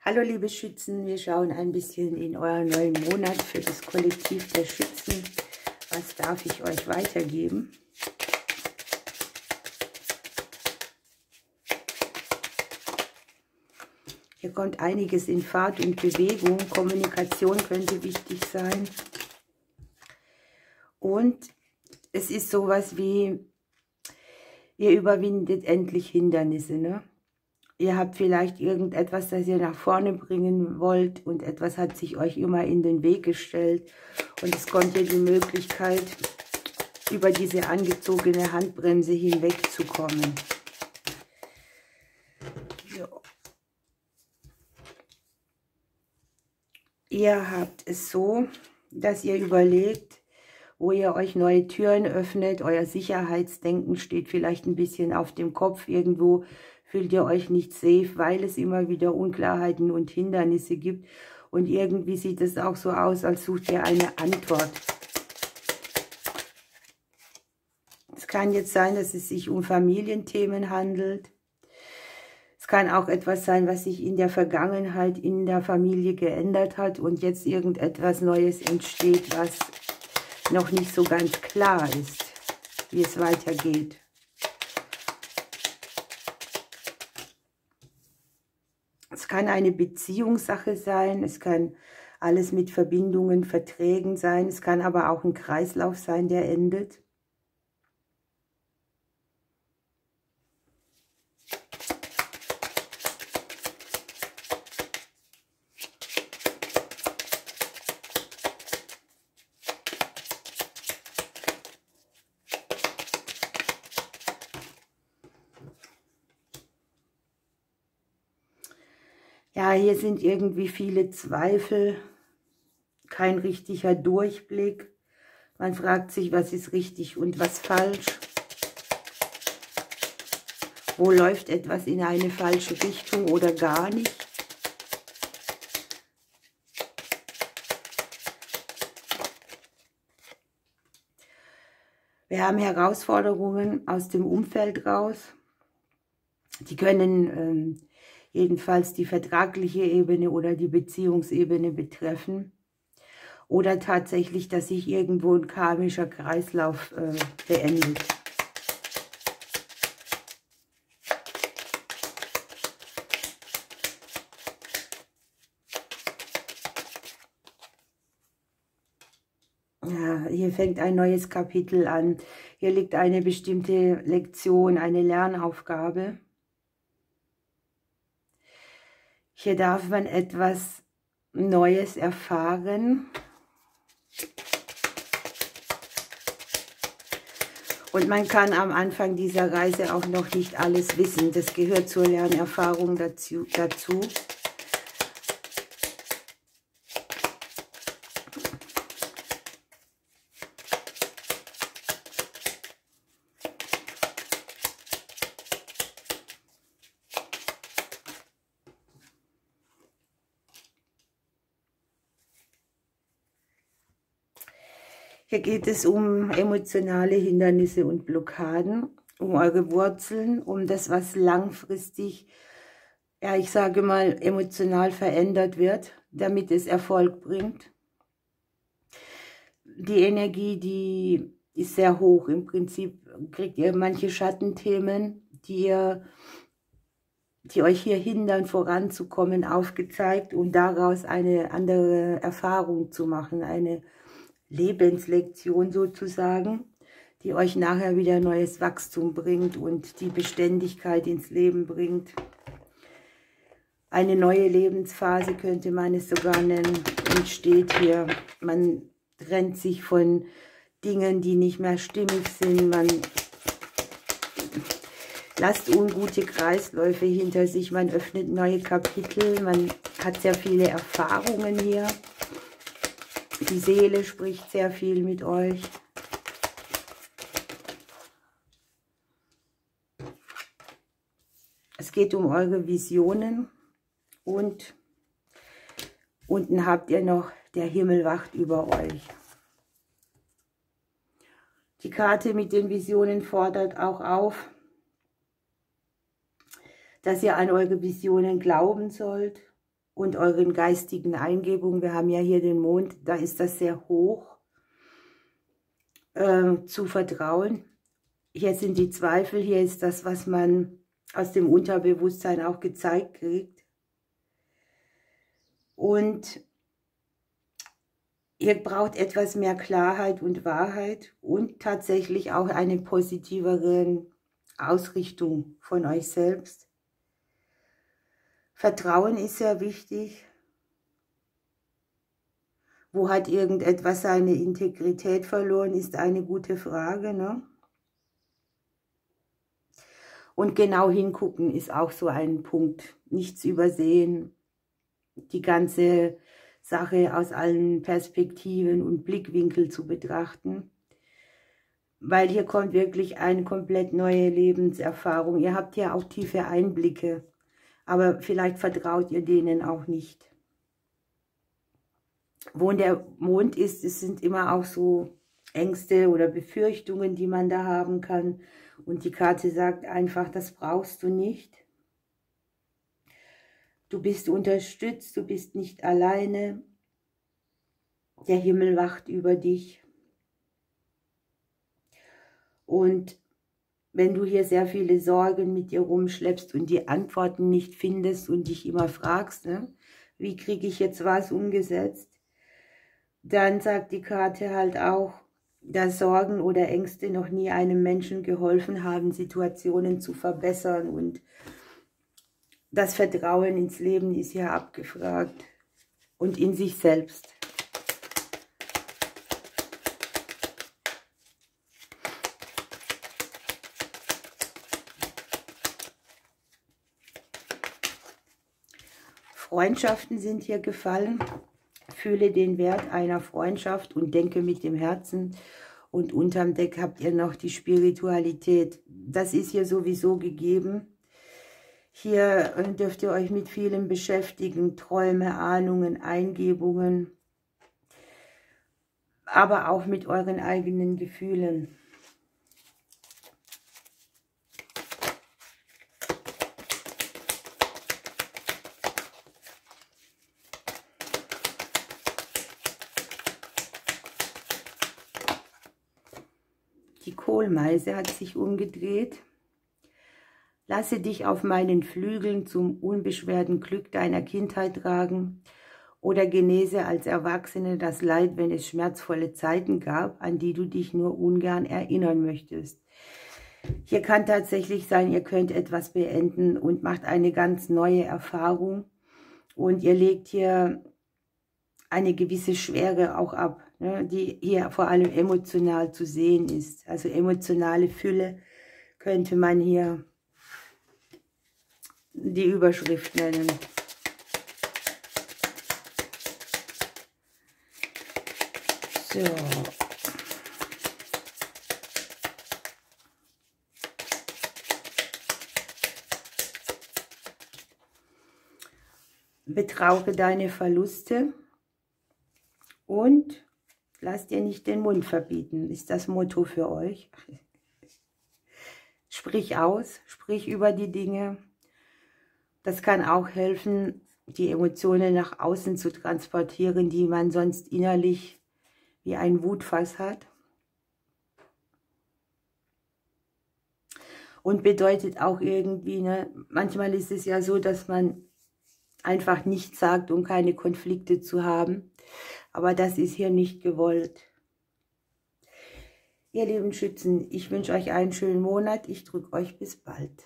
Hallo liebe Schützen, wir schauen ein bisschen in euren neuen Monat für das Kollektiv der Schützen. Was darf ich euch weitergeben? Hier kommt einiges in Fahrt und Bewegung. Kommunikation könnte wichtig sein. Und es ist sowas wie, ihr überwindet endlich Hindernisse, ne? Ihr habt vielleicht irgendetwas, das ihr nach vorne bringen wollt und etwas hat sich euch immer in den Weg gestellt. Und es kommt hier die Möglichkeit, über diese angezogene Handbremse hinwegzukommen. So. Ihr habt es so, dass ihr überlegt, wo ihr euch neue Türen öffnet. Euer Sicherheitsdenken steht vielleicht ein bisschen auf dem Kopf. Irgendwo fühlt ihr euch nicht safe, weil es immer wieder Unklarheiten und Hindernisse gibt. Und irgendwie sieht es auch so aus, als sucht ihr eine Antwort. Es kann jetzt sein, dass es sich um Familienthemen handelt. Es kann auch etwas sein, was sich in der Vergangenheit in der Familie geändert hat und jetzt irgendetwas Neues entsteht, was noch nicht so ganz klar ist, wie es weitergeht. Es kann eine Beziehungssache sein, es kann alles mit Verbindungen, Verträgen sein, es kann aber auch ein Kreislauf sein, der endet. Ja, hier sind irgendwie viele Zweifel, kein richtiger Durchblick. Man fragt sich, was ist richtig und was falsch. Wo läuft etwas in eine falsche Richtung oder gar nicht? Wir haben Herausforderungen aus dem Umfeld raus. Die können jedenfalls die vertragliche Ebene oder die Beziehungsebene betreffen. Oder tatsächlich, dass sich irgendwo ein karmischer Kreislauf beendet. Ja, hier fängt ein neues Kapitel an. Hier liegt eine bestimmte Lektion, eine Lernaufgabe. Hier darf man etwas Neues erfahren. Und man kann am Anfang dieser Reise auch noch nicht alles wissen. Das gehört zur Lernerfahrung dazu. Hier geht es um emotionale Hindernisse und Blockaden, um eure Wurzeln, um das, was langfristig, ja, ich sage mal, emotional verändert wird, damit es Erfolg bringt. Die Energie, die ist sehr hoch. Im Prinzip kriegt ihr manche Schattenthemen, die euch hier hindern, voranzukommen, aufgezeigt, um daraus eine andere Erfahrung zu machen, eine Lebenslektion sozusagen, die euch nachher wieder neues Wachstum bringt und die Beständigkeit ins Leben bringt. Eine neue Lebensphase könnte man es sogar nennen, entsteht hier. Man trennt sich von Dingen, die nicht mehr stimmig sind. Man lasst ungute Kreisläufe hinter sich. Man öffnet neue Kapitel. Man hat sehr viele Erfahrungen hier. Die Seele spricht sehr viel mit euch. Es geht um eure Visionen und unten habt ihr noch, der Himmel wacht über euch. Die Karte mit den Visionen fordert auch auf, dass ihr an eure Visionen glauben sollt, und euren geistigen Eingebungen. Wir haben ja hier den Mond, da ist das sehr hoch, zu vertrauen. Hier sind die Zweifel, hier ist das, was man aus dem Unterbewusstsein auch gezeigt kriegt. Und ihr braucht etwas mehr Klarheit und Wahrheit und tatsächlich auch eine positivere Ausrichtung von euch selbst. Vertrauen ist sehr wichtig. Wo hat irgendetwas seine Integrität verloren, ist eine gute Frage, ne? Und genau hingucken ist auch so ein Punkt. Nichts übersehen, die ganze Sache aus allen Perspektiven und Blickwinkeln zu betrachten. Weil hier kommt wirklich eine komplett neue Lebenserfahrung. Ihr habt ja auch tiefe Einblicke, aber vielleicht vertraut ihr denen auch nicht. Wo der Mond ist, es sind immer auch so Ängste oder Befürchtungen, die man da haben kann. Und die Karte sagt einfach, das brauchst du nicht. Du bist unterstützt, du bist nicht alleine. Der Himmel wacht über dich. Und wenn du hier sehr viele Sorgen mit dir rumschleppst und die Antworten nicht findest und dich immer fragst, ne, wie kriege ich jetzt was umgesetzt, dann sagt die Karte halt auch, dass Sorgen oder Ängste noch nie einem Menschen geholfen haben, Situationen zu verbessern. Und das Vertrauen ins Leben ist ja abgefragt und in sich selbst. Freundschaften sind hier gefallen. Fühle den Wert einer Freundschaft und denke mit dem Herzen. Und unterm Deck habt ihr noch die Spiritualität. Das ist hier sowieso gegeben. Hier dürft ihr euch mit vielem beschäftigen. Träume, Ahnungen, Eingebungen. Aber auch mit euren eigenen Gefühlen. Die Kohlmeise hat sich umgedreht. Lasse dich auf meinen Flügeln zum unbeschwerten Glück deiner Kindheit tragen oder genese als Erwachsene das Leid, wenn es schmerzvolle Zeiten gab, an die du dich nur ungern erinnern möchtest. Hier kann tatsächlich sein, ihr könnt etwas beenden und macht eine ganz neue Erfahrung und ihr legt hier eine gewisse Schwere auch ab, ne, die hier vor allem emotional zu sehen ist. Also emotionale Fülle könnte man hier die Überschrift nennen. So. Betrauere deine Verluste und lass dir nicht den Mund verbieten, ist das Motto für euch. Sprich aus, sprich über die Dinge. Das kann auch helfen, die Emotionen nach außen zu transportieren, die man sonst innerlich wie ein Wutfass hat. Und bedeutet auch irgendwie, ne, manchmal ist es ja so, dass man einfach nichts sagt, um keine Konflikte zu haben. Aber das ist hier nicht gewollt. Ihr lieben Schützen, ich wünsche euch einen schönen Monat. Ich drücke euch bis bald.